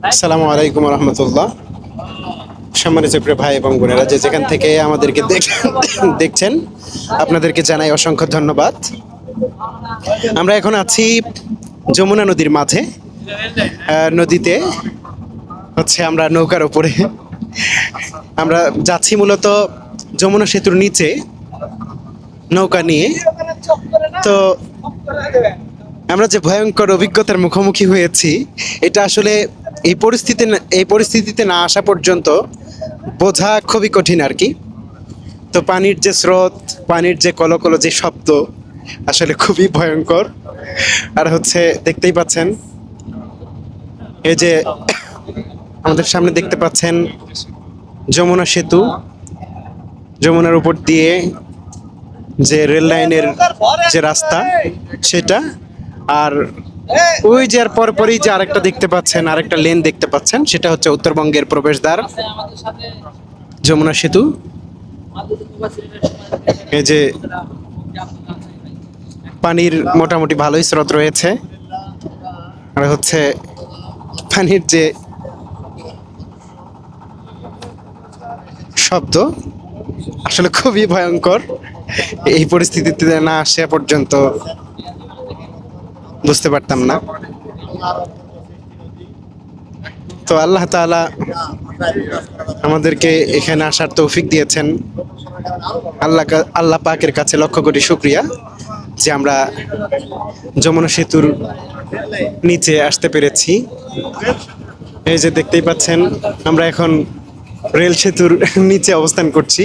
আসসালামু আলাইকুম রহমতুল্লাহ। সম্মানিত প্রিয় ভাই এবং বোনেরা, যে যেখান থেকে আমাদেরকে দেখছেন, আপনাদেরকে জানাই অসংখ্য ধন্যবাদ। আমরা এখন আছি যমুনা নদীর মাঝে। নদীতে হচ্ছে আমরা নৌকার উপরে আমরা যাচ্ছি মূলত যমুনা সেতুর নিচে নৌকা নিয়ে। তো আমরা যে ভয়ঙ্কর অভিজ্ঞতার মুখোমুখি হয়েছি, এটা আসলে এই পরিস্থিতিতে না আসা পর্যন্ত বোঝা খুবই কঠিন আর কি। তো পানির যে স্রোত, পানির যে কলকল যে শব্দ, আসলে খুবই ভয়ঙ্কর। আর হচ্ছে দেখতেই পাচ্ছেন, এই যে আমাদের সামনে দেখতে পাচ্ছেন যমুনা সেতু, যমুনার উপর দিয়ে যে রেল লাইনের যে রাস্তা সেটা। আর ওই যে আর পরপরই যে আরেকটা দেখতে পাচ্ছেন, আরেকটা লেন দেখতে পাচ্ছেন, সেটা হচ্ছে উত্তরবঙ্গের প্রবেশদ্বার যমুনা সেতু। এই যে পানির মোটামুটি ভালোই স্রোত রয়েছে। আর হচ্ছে পানির যে শব্দ, আসলে খুবই ভয়ঙ্কর। এই পরিস্থিতিতে না আসা পর্যন্ত বুঝতে পারতাম না। তো আল্লাহ তাআলা আমাদেরকে এখানে আসার তৌফিক দিয়েছেন। আল্লাহ পাকের কাছে লক্ষ কোটি শুকরিয়া যে আমরা যমুনা সেতুর নিচে আসতে পেরেছি। এই যে দেখতেই পাচ্ছেন, আমরা এখন রেল সেতুর নিচে অবস্থান করছি।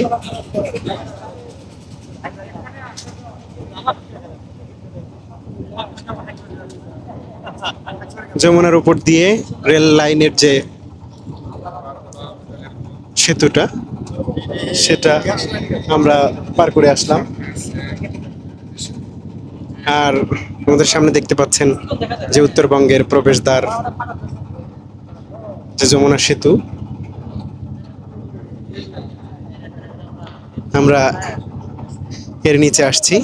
যমুনার উপর দিয়ে রেল লাইনের যে সেতুটা, সেটা আমরা পার করে আসলাম। আর আমাদের সামনে দেখতে পাচ্ছেন যে উত্তরবঙ্গের প্রবেশদ্বার, যে যমুনা সেতু। আমরা এর নিচে আসছি।